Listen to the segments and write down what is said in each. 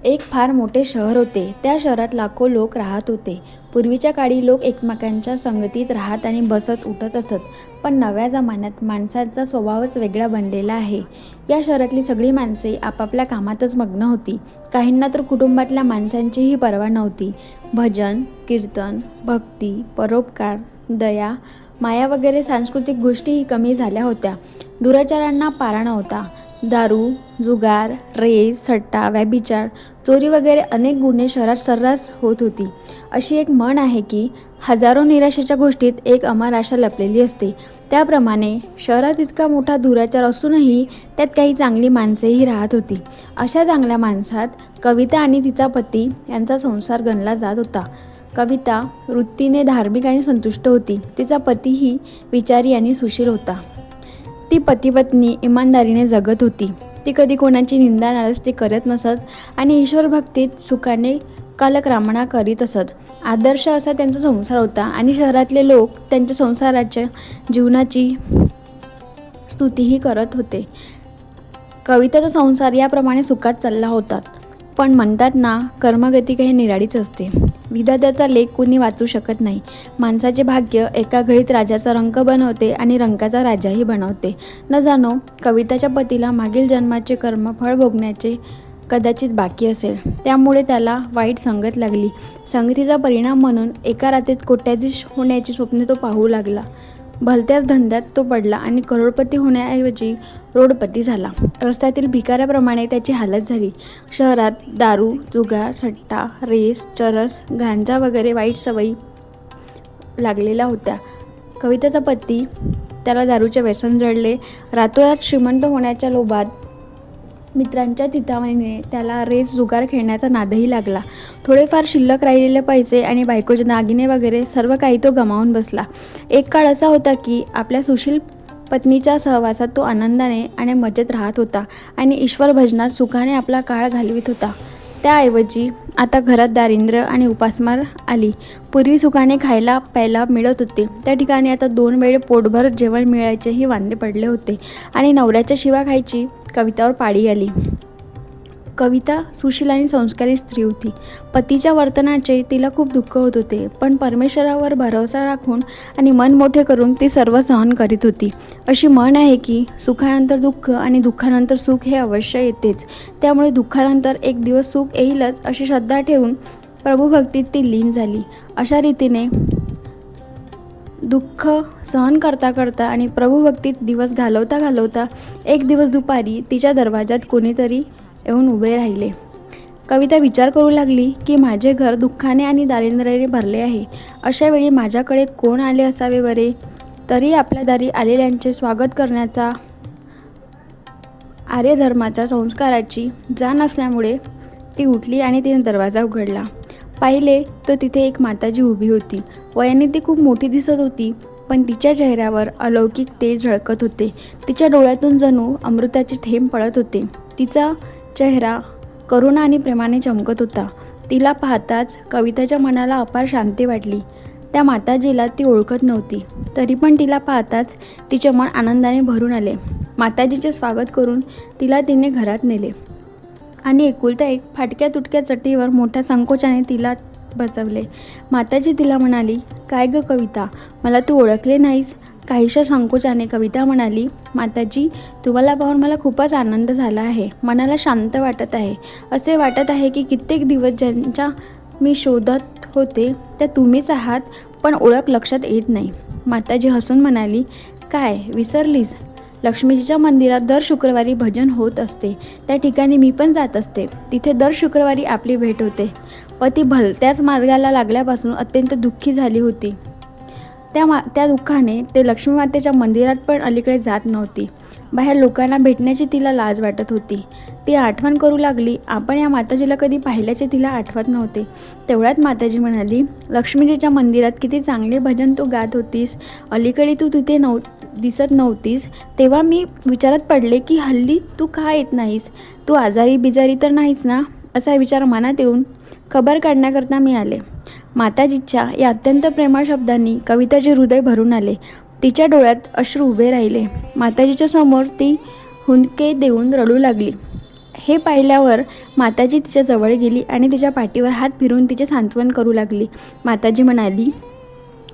एक फार मोठे शहर होते. त्या शहरात लाखो लोक राहत होते. पूर्वीच्या काळी लोक एकमेकांच्या संगतीत राहत आणि बसत उठत असत. पण नव्या जमान्यात माणसाचा स्वभावच वेगळा बनलेला आहे. या शहरातली सगळी माणसे आपापल्या कामातच मग्न होती. काहींना तर कुटुंबातल्या माणसांचीही पर्वा नव्हती. भजन, कीर्तन, भक्ती, परोपकार, दया, माया वगैरे सांस्कृतिक गोष्टीही कमी झाल्या होत्या. दुराचारांना पारा नव्हता. दारू, जुगार, रेस, सट्टा, व्यभिचार, चोरी वगैरे अनेक गुन्हे शहरात सर्रास होत होती. अशी एक म्हण आहे की हजारो निराशेच्या गोष्टीत एक अमर आशा लपलेली असते. त्याप्रमाणे शहरात इतका मोठा दुराचार असूनही त्यात काही चांगली माणसेही राहत होती. अशा चांगल्या माणसात कविता आणि तिचा पती यांचा संसार गणला जात होता. कविता वृत्तीने धार्मिक आणि संतुष्ट होती. तिचा पतीही विचारी आणि सुशील होता. ती पतिपत्नी इमानदारीने जगत होती. ती कधी कोणाची निंदा नाराजगी करत नसत आणि ईश्वरभक्तीत सुखाने कालक्रमणा करीत असत. आदर्श असा त्यांचा संसार होता आणि शहरातले लोक त्यांच्या संसाराच्या जीवनाची स्तुतीही करत होते. कविताचा संसार याप्रमाणे सुखात चालला होता. पण म्हणतात ना, कर्मगती काही निराळीच असते. विधात्याचा लेख कुणी वाचू शकत नाही. माणसाचे भाग्य एका घडीत राजाचा रंक बनवते आणि रंकाचा राजाही बनवते. न जाणो कविताच्या पतीला मागील जन्माचे कर्मफळ भोगण्याचे कदाचित बाकी असेल. त्यामुळे त्याला वाईट संगत लागली. संगतीचा परिणाम म्हणून एका रात्रीत कोट्याधीश होण्याची स्वप्ने तो पाहू लागला. भलत्याच धंद्यात तो पडला आणि करोडपती होण्याऐवजी रोडपती झाला. रस्त्यातील भिकाऱ्याप्रमाणे त्याची हालत झाली. शहरात दारू, जुगार, सट्टा, रेस, चरस, गांजा वगैरे वाईट सवयी लागलेल्या होत्या. कविताचा पती त्याला दारूचे व्यसन जडले. रातोरात श्रीमंत होण्याच्या लोभात मित्रांच्या चिथावणीने त्याला रेस, जुगार खेळण्याचा नादही लागला. थोडेफार शिल्लक राहिलेले पैसे आणि बायकोचे दागिने वगैरे सर्व काही तो गमावून बसला. एक काळ असा होता की आपल्या सुशील पत्नीच्या सहवासात तो आनंदाने आणि मजेत राहत होता आणि ईश्वर भजनात सुखाने आपला काळ घालवित होता. त्याऐवजी आता घरात दारिद्र्य आणि उपासमार आली. पूर्वी सुखाने खायला प्यायला मिळत होते, त्या ठिकाणी आता 2 वेळ पोटभर जेवण मिळायचेही वांदे पडले होते आणि नवऱ्याच्या शिवा खायची कवितावर पाळी आली. कविता सुशील आणि संस्कारी स्त्री होती. पतीच्या वर्तनाचे तिला खूप दुःख होत होते, पण परमेश्वरावर भरोसा राखून आणि मन मोठे करून ती सर्व सहन करीत होती. अशी म्हण आहे की सुखानंतर दुःख आणि दुःखानंतर सुख हे अवश्य येतेच. त्यामुळे दुःखानंतर एक दिवस सुख येईलच अशी श्रद्धा ठेवून प्रभुभक्तीत ती लीन झाली. अशा रीतीने दुःख सहन करता करता आणि प्रभुभक्तीत दिवस घालवता घालवता एक दिवस दुपारी तिच्या दरवाजात कोणीतरी येऊन उभे राहिले. कविता विचार करू लागली की माझे घर दुःखाने आणि दारिद्र्याने भरले आहे. अशा वेळी माझ्याकडे कोण आले असावे बरे? तरी आपल्या दारी आलेल्यांचे स्वागत करण्याचा आर्यधर्माच्या संस्काराची जाण असल्यामुळे ती उठली आणि तिने दरवाजा उघडला. पाहिले तो तिथे एक माताजी उभी होती. वयाने ती खूप मोठी दिसत होती, पण तिच्या चेहऱ्यावर अलौकिक तेज झळकत होते. तिच्या डोळ्यातून जणू अमृताचे थेंब पडत होते. तिचा चेहरा करुणा आणि प्रेमाने चमकत होता. तिला पाहताच कविताच्या मनाला अपार शांती वाटली. त्या माताजीला ती ओळखत नव्हती, तरी पण तिला पाहताच तिचे मन आनंदाने भरून आले. माताजीचे स्वागत करून तिने घरात नेले आणि एकुलता एक फाटक्या तुटक्या चटईवर मोठ्या संकोचाने तिला बसवले. माताजी तिला म्हणाली, काय ग कविता, मला तू ओळखले नाहीस? काहीशा संकोचाने कविता म्हणाली, माताजी, तुम्हाला पाहून मला खूपच आनंद झाला आहे. मनाला शांत वाटत आहे. असे वाटत आहे की कित्येक दिवस ज्यांच्या मी शोधत होते त्या तुम्हीच आहात, पण ओळख लक्षात येत नाही. माताजी हसून म्हणाली, काय विसरलीस? लक्ष्मीजीच्या मंदिरात दर शुक्रवारी भजन होत असते. त्या ठिकाणी मी पण जात असते. तिथे दर शुक्रवारी आपली भेट होते. पती भलत्याच मार्गाला लागल्यापासून अत्यंत दुःखी झाली होती. त्या दुःखाने ते लक्ष्मी मातेच्या मंदिरात पण अलीकडे जात नव्हती. बाहेर लोकांना भेटण्याची तिला लाज वाटत होती. ती आठवण करू लागली. आपण या माताजीला कधी पाहिल्याचे तिला आठवत नव्हते. तेवढ्यात माताजी म्हणाली, लक्ष्मीजीच्या मंदिरात किती चांगले भजन तू गात होतीस. अलीकडे तू तिथे दिसत नव्हतीस. तेव्हा मी विचारात पडले की हल्ली तू का येत नाहीस? तू आजारी बिजारी तर नाहीस ना? असा विचार मनात येऊन खबर काढण्याकरता मी आले. माताजीच्या या अत्यंत प्रेमळ शब्दांनी कविताचे हृदय भरून आले. तिच्या डोळ्यात अश्रू उभे राहिले. माताजीच्या समोर ती हुंदके देऊन रडू लागली. हे पाहिल्यावर माताजी तिच्या जवळ गेली आणि तिच्या पाठीवर हात फिरून तिचे सांत्वन करू लागली. माताजी म्हणाली,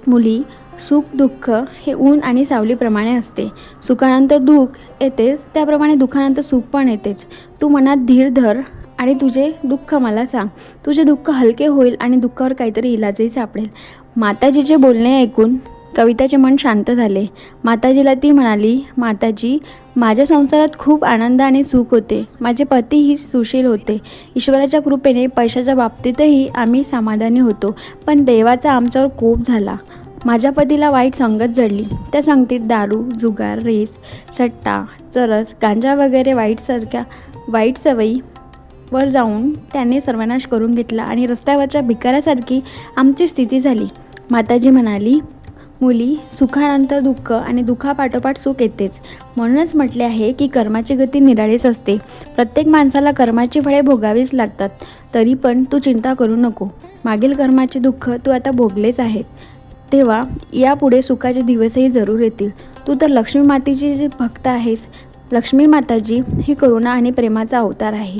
मुली, सुख दुःख हे ऊन आणि सावलीप्रमाणे असते. सुखानंतर दुःख येतेच, त्याप्रमाणे दुःखानंतर सुख पण येतेच. तू मनात धीर धर आणि तुझे दुःख मला सांग. तुझे दुःख हलके होईल आणि दुःखावर काहीतरी इलाजही सापडेल. माताजीचे बोलणे ऐकून कविताचे मन शांत झाले. माताजीला ती म्हणाली, माताजी, माझ्या संसारात खूप आनंद आणि सुख होते. माझे पतीही सुशील होते. ईश्वराच्या कृपेने पैशाच्या बाबतीतही आम्ही समाधानी होतो. पण देवाचा आमच्यावर कोप झाला. माझ्या पतीला वाईट संगत जडली. त्या संगतीत दारू, जुगार, रेस, सट्टा, चरस, गांजा वगैरे वाईट सवयी वर जाऊन त्याने सर्वनाश करून घेतला आणि रस्त्यावरच्या भिकाऱ्यासारखी आमची स्थिती झाली. माताजी म्हणाली, मुली, सुखानंतर दुःख आणि दुःखापाठोपाठ सुख येतेच. म्हणूनच म्हटले आहे की कर्माची गती निराळीच असते. प्रत्येक माणसाला कर्माची फळे भोगावीच लागतात. तरी पण तू चिंता करू नको. मागील कर्माचे दुःख तू आता भोगलेच आहेत. तेव्हा यापुढे सुखाचे दिवसही जरूर येतील. तू तर लक्ष्मी मातेची जी भक्त आहेस. लक्ष्मी माताजी ही करुणा आणि प्रेमाचा अवतार आहे.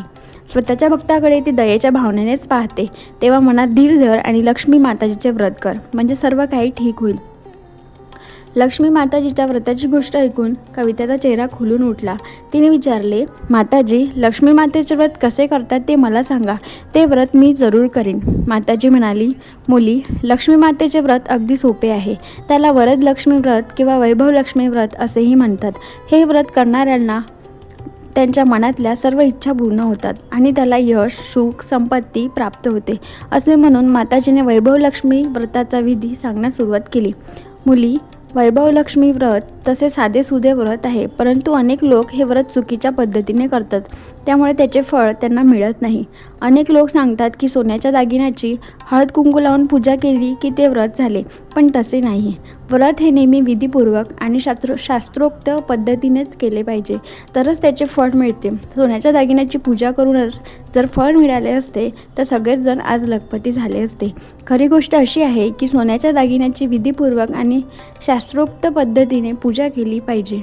स्वतःच्या भक्ताकडे ती दयेच्या भावनेनेच पाहते. तेव्हा मनात धीर धर आणि लक्ष्मी माताजीचे व्रत कर, म्हणजे सर्व काही ठीक होईल. लक्ष्मी माताजीच्या व्रताची गोष्ट ऐकून कविताचा चेहरा खुलून उठला. तिने विचारले, माताजी, लक्ष्मी मातेचे व्रत कसे करतात ते मला सांगा. ते व्रत मी जरूर करीन. माताजी म्हणाली, मुली, लक्ष्मी मातेचे व्रत अगदी सोपे आहे. त्याला वरद लक्ष्मी व्रत किंवा वैभव लक्ष्मी व्रत असेही म्हणतात. हे व्रत करणाऱ्यांना त्यांच्या मनातल्या सर्व इच्छा पूर्ण होतात आणि त्याला यश, सुख, संपत्ती प्राप्त होते. असे म्हणून माताजीने वैभव लक्ष्मी व्रताचा विधी सांगण्यास सुरुवात केली. मुली, वैभव लक्ष्मी व्रत तसे साधेसुधे व्रत आहे, परंतु अनेक लोक हे व्रत चुकीच्या पद्धतीने करतात. त्यामुळे त्याचे फळ त्यांना मिळत नाही. अनेक लोक सांगतात की सोन्याच्या दागिन्याची हळद कुंकू लावून पूजा केली की ते व्रत झाले, पण तसे नाही. व्रत हे नेहमी विधीपूर्वक आणि शास्त्रोक्त पद्धतीनेच केले पाहिजे, तरच त्याचे फळ मिळते. सोन्याच्या दागिन्याची पूजा करूनच जर फळ मिळाले असते तर सगळेच जण आज लखपती झाले असते. खरी गोष्ट अशी आहे की सोन्याच्या दागिन्याची विधीपूर्वक आणि शास्त्रोक्त पद्धतीने पूजा केली पाहिजे.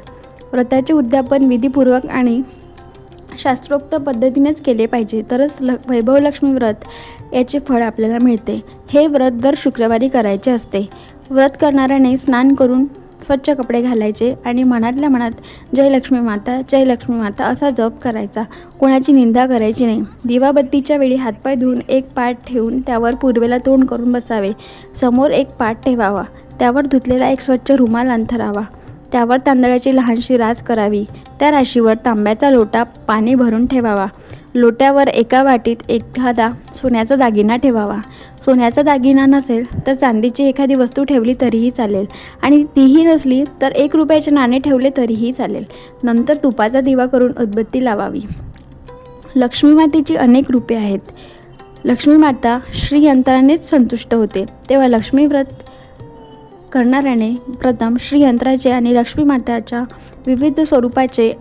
व्रताचे उद्यापन विधीपूर्वक आणि शास्त्रोक्त पद्धतीनेच केले पाहिजे, तरच वैभव लक्ष्मी व्रत याचे फळ आपल्याला मिळते. हे व्रत दर शुक्रवारी करायचे असते. व्रत करणाऱ्याने स्नान करून स्वच्छ कपडे घालायचे आणि मनातल्या मनात जय लक्ष्मी माता, जय लक्ष्मी माता असा जप करायचा. कोणाची निंदा करायची नाही. दिवाबत्तीच्या वेळी हातपाय धुवून एक पाट ठेवून त्यावर पूर्वेला तोंड करून बसावे. समोर एक पाट ठेवावा. त्यावर धुतलेला एक स्वच्छ रुमाल अंथरावा. त्यावर तांदळाची लहानशी रास करावी. त्या राशीवर तांब्याचा लोटा पाणी भरून ठेवावा. लोट्यावर एका वाटीत एखादा सोन्याचा दागिना ठेवावा. सोन्याचा दागिना नसेल तर चांदीची एखादी वस्तू ठेवली तरीही चालेल आणि तीही नसली तर 1 रुपयाचे नाणे ठेवले तरीही चालेल. नंतर तुपाचा दिवा करून उदबत्ती लावावी. लक्ष्मी मातेची अनेक रूपे आहेत. लक्ष्मी माता श्रीयंत्रानेच संतुष्ट होते. तेव्हा लक्ष्मी व्रत करणाऱ्याने प्रथम श्रीयंत्राचे आणि लक्ष्मी माताच्या विविध स्वरूपाचे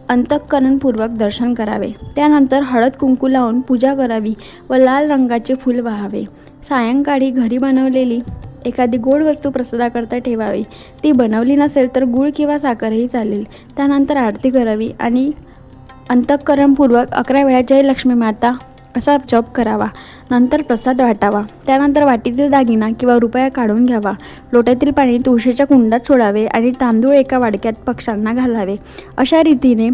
अंतःकरणपूर्वक दर्शन करावे. त्यानंतर हळद कुंकू लावून पूजा करावी व लाल रंगाचे फूल वाहावे. सायंकाळी घरी बनवलेली एखादी गोड वस्तू प्रसादाकरता ठेवावी. ती बनवली नसेल तर गूळ किंवा साखरही चालेल. त्यानंतर आरती करावी आणि अंतःकरणपूर्वक 11 वेळा जय लक्ष्मी माता असा जप करावा. नंतर प्रसाद वाटावा. त्यानंतर वाटीतील दागिना किंवा रुपया काढून घ्यावा. लोट्यातील पाणी तुळशीच्या कुंडात सोडावे आणि तांदूळ एका वाडक्यात पक्ष्यांना घालावे. अशा रीतीने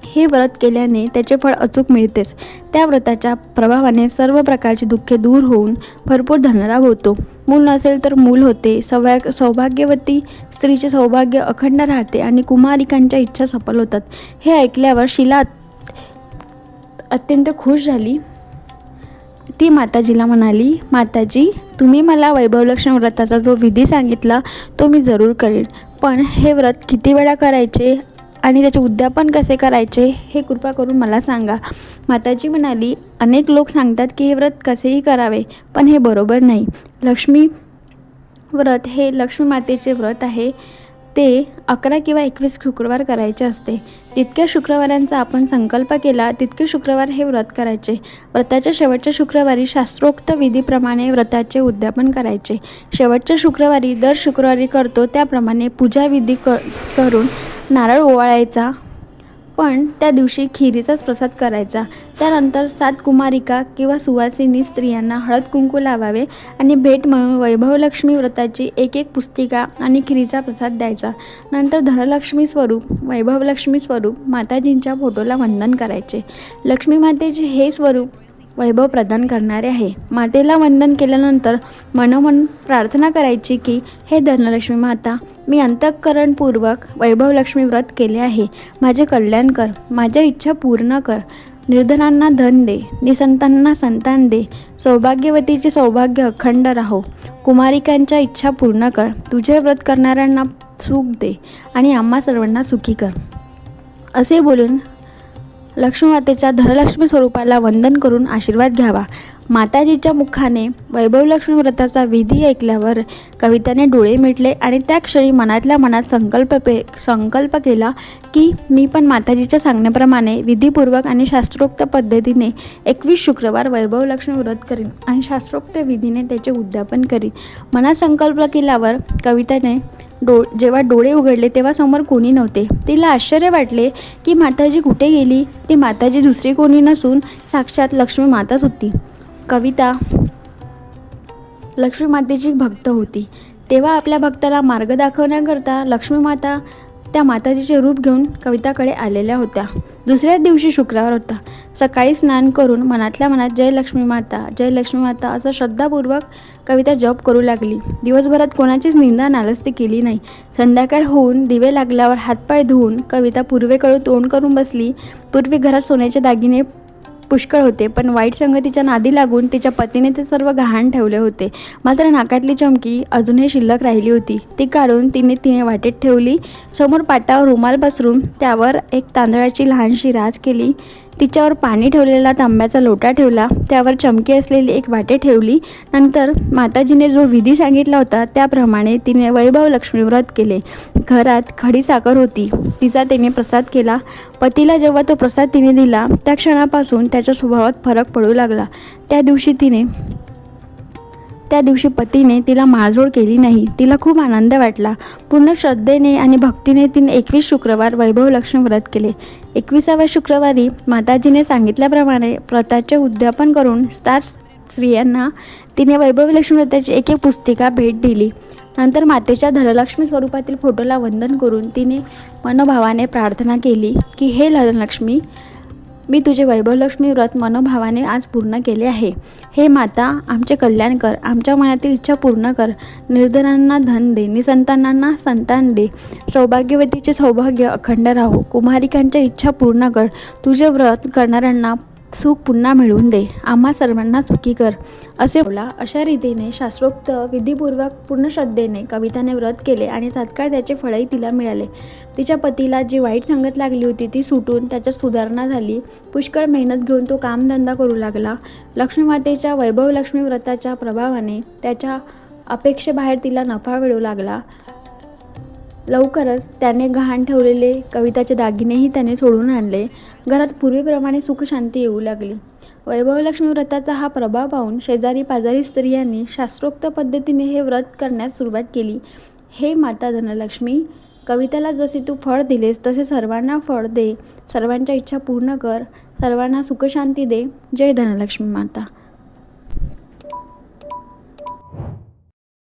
हे व्रत केल्याने त्याचे फळ अचूक मिळतेच. त्या व्रताच्या प्रभावाने सर्व प्रकारची दुःखे दूर होऊन भरपूर धनलाभ होतो. मूल नसेल तर मूल होते. सौभाग्यवती स्त्रीचे सौभाग्य अखंड राहते आणि कुमारिकांच्या इच्छा सफल होतात. हे ऐकल्यावर शीला अत्यंत खुश झाली. ती माताजीला म्हणाली, माताजी, तुम्ही मला वैभवलक्ष्मी व्रताचा जो विधी सांगितला तो मी जरूर करेन, पण हे व्रत किती वेळा करायचे आणि त्याचे उद्यापन कसे करायचे हे कृपा करून मला सांगा. माताजी म्हणाली, अनेक लोक सांगतात की हे व्रत कसेही करावे, पण हे बरोबर नाही. लक्ष्मी व्रत हे लक्ष्मी मातेचे व्रत आहे. ते 11 किंवा 21 शुक्रवार करायचे असते. जितक्या शुक्रवारांचा आपण संकल्प केला तितके शुक्रवार हे व्रत करायचे. व्रताच्या शेवटच्या शुक्रवारी शास्त्रोक्त विधीप्रमाणे व्रताचे उद्यापन करायचे. शेवटच्या शुक्रवारी दर शुक्रवारी करतो त्याप्रमाणे पूजाविधी करून नारळ ओवाळायचा. पण त्या दिवशी खिरीचाच प्रसाद करायचा. त्यानंतर 7 कुमारिका किंवा सुवासिनी स्त्रियांना हळद कुंकू लावावे आणि भेट म्हणून वैभवलक्ष्मी व्रताची एक पुस्तिका आणि खिरीचा प्रसाद द्यायचा. नंतर धनलक्ष्मी स्वरूप वैभवलक्ष्मी स्वरूप माताजींच्या फोटोला वंदन करायचे. लक्ष्मी मातेचे हे स्वरूप वैभव प्रदान करणारे आहे. मातेला वंदन केल्यानंतर मनोमन प्रार्थना करायची की हे धनलक्ष्मी माता, मी अंतःकरणपूर्वक वैभवलक्ष्मी व्रत केले आहे. माझे कल्याण कर, माझ्या इच्छा पूर्ण कर. निर्धनांना धन दे, निसंतांना संतान दे, सौभाग्यवतीचे सौभाग्य अखंड राहो. कुमारिकांच्या इच्छा पूर्ण कर, तुझे व्रत करणाऱ्यांना सुख दे आणि आम्हा सर्वांना सुखी कर. असे बोलून लक्ष्मीमातेच्या धनलक्ष्मी स्वरूपाला वंदन करून आशीर्वाद घ्यावा. माताजीच्या मुखाने वैभवलक्ष्मी व्रताचा विधी ऐकल्यावर कविताने डोळे मिटले आणि त्या क्षणी मनातल्या मनात संकल्प केला की मी पण माताजीच्या सांगण्याप्रमाणे विधीपूर्वक आणि शास्त्रोक्त पद्धतीने 21 शुक्रवार वैभवलक्ष्मी व्रत करीन आणि शास्त्रोक्त विधीने त्याचे उद्यापन करीन. मनात संकल्प केल्यावर कविताने जेव्हा डोळे उघडले तेव्हा समोर कोणी नव्हते. तिला आश्चर्य वाटले की माताजी कुठे गेली. ती माताजी दुसरी कोणी नसून साक्षात लक्ष्मी माताच होती. कविता लक्ष्मी मातेची भक्त होती. तेव्हा आपल्या भक्ताला मार्ग दाखवण्याकरता लक्ष्मी माता त्या माताजीचे रूप घेऊन कविताकडे आलेल्या होत्या. दुसऱ्या दिवशी शुक्रवार होता. सकाळी स्नान करून मनातल्या मनात जय लक्ष्मी माता असं श्रद्धापूर्वक कविता जप करू लागली. दिवसभरात कोणाचीच निंदा नालस्ती केली नाही. संध्याकाळ होऊन दिवे लागल्यावर हातपाय धुवून कविता पूर्वेकडे तोंड करून बसली. पूर्वी घरात सोन्याचे दागिने पुष्कळ होते, पण वाईट संगतीच्या नादी लागून तिच्या पतीने ते सर्व गहाण ठेवले होते. मात्र नाकातली चमकी अजूनही शिल्लक राहिली होती. ती काढून तिने वाटेत ठेवली. समोर पाटावर रुमाल पसरून त्यावर एक तांदळाची लहानशी राज केली. तिच्यावर पाणी ठेवलेला तांब्याचा लोटा ठेवला. त्यावर चमकी असलेली एक वाटी ठेवली. नंतर माताजीने जो विधी सांगितला होता त्याप्रमाणे तिने वैभवलक्ष्मी व्रत केले. घरात खडी साखर होती, तिचा तिने प्रसाद केला. पतीला जेव्हा तो प्रसाद तिने दिला त्या क्षणापासून त्याच्या स्वभावात फरक पडू लागला. त्या दिवशी पतीने तिला मारझोड केली नाही. तिला खूप आनंद वाटला. पूर्ण श्रद्धेने आणि भक्तीने तिने 21 शुक्रवार वैभवलक्ष्मी व्रत केले. 21व्या शुक्रवारी माताजीने सांगितल्याप्रमाणे व्रताचे उद्यापन करून 7 स्त्रियांना तिने वैभवलक्ष्मी व्रताची एक पुस्तिका भेट दिली. नंतर मातेच्या धनलक्ष्मी स्वरूपातील फोटोला वंदन करून तिने मनोभावाने प्रार्थना केली की हे धनलक्ष्मी, मी तुझे वैभवलक्ष्मी व्रत मनोभावाने आज पूर्ण केले आहे. हे माता, आमचे कल्याण कर, आमच्या मनातील इच्छा पूर्ण कर. निर्धनांना धन दे, निसंतानांना संतान दे, सौभाग्यवतीचे सौभाग्य अखंड राहो. कुमारिकांच्या इच्छा पूर्ण कर. तुझे व्रत करणाऱ्यांना सुख पुन्हा मिळवून दे. आम्हा सर्वांना सुखी कर. असे बोला. अशा रीतीने शास्त्रोक्त विधीपूर्वक पूर्ण श्रद्धेने कविताने व्रत केले आणि तात्काळ त्याचे फळही तिला मिळाले. तिच्या पतीला जी वाईट संगत लागली होती ती सुटून त्याच्यात सुधारणा झाली. पुष्कळ मेहनत घेऊन तो कामधंदा करू लागला. लक्ष्मीमातेच्या वैभवलक्ष्मी व्रताच्या प्रभावाने त्याच्या अपेक्षेबाहेर तिला नफा मिळू लागला. लवकरच त्याने गहाण ठेवलेले कविताचे दागिनेही त्याने सोडून आणले. घरात पूर्वीप्रमाणे सुखशांती येऊ लागली. वैभवलक्ष्मी व्रताचा हा प्रभाव पाहून शेजारी पाजारी स्त्रियांनी शास्त्रोक्त पद्धतीने हे व्रत करण्यास सुरुवात केली. हे माता धनलक्ष्मी, कविताला जसे तू फळ दिलेस तसे सर्वांना फळ दे. सर्वांच्या इच्छा पूर्ण कर. सर्वांना सुखशांती दे. जय धनलक्ष्मी माता.